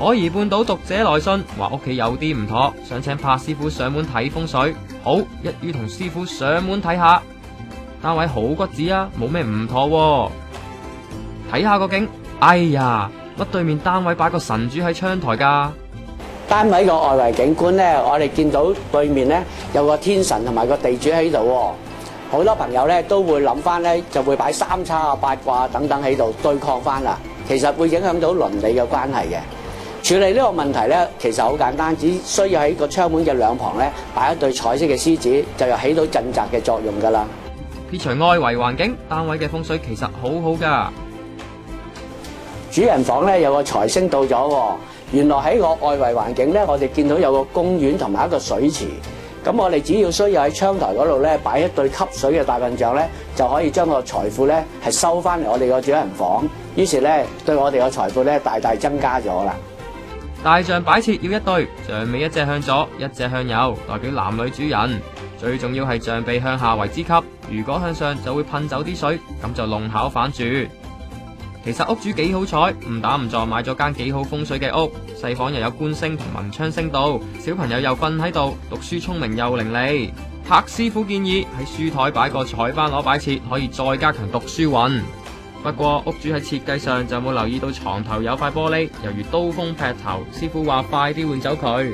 海怡半島讀者來信話屋企有啲唔妥，想請柏師傅上門睇風水。好，一於同師傅上門睇下。單位好骨子啊，冇咩唔妥喎。睇下個景，哎呀，乜對面單位擺個神主喺窗台噶？單位個外圍景觀咧，我哋見到對面咧有個天神同埋個地主喺度喎。好多朋友咧都會諗翻咧，就會擺三叉啊、八卦等等喺度對抗翻啦。其實會影響到鄰里嘅關係嘅。處理呢個問題咧，其實好簡單，只需要喺個窗門嘅兩旁咧擺一對彩色嘅獅子，就有起到鎮宅嘅作用噶啦。撇除外圍環境，單位嘅風水其實好好噶。主人房咧有個財星到咗喎，原來喺個外圍環境咧，我哋見到有個公園同埋一個水池。咁我哋只要需要喺窗台嗰度咧擺一對吸水嘅大笨象咧，就可以將個財富咧係收翻嚟我哋個主人房。於是咧對我哋個財富咧大大增加咗啦。大象擺設要一對，象尾一隻向左，一隻向右，代表男女主人。最重要係象鼻向下為之吸，如果向上就會噴走啲水，咁就弄巧反拙。其實屋主幾好彩，誤打誤撞買咗間幾好風水嘅屋，細房又有官星同文昌星度，小朋友又瞓喺度，讀書聰明又伶俐。柏師傅建議喺書台擺個彩斑螺擺設，可以再加強讀書運。不過屋主喺設計上就冇留意到床頭有塊玻璃，猶如刀鋒劈頭，師傅話快啲換走佢。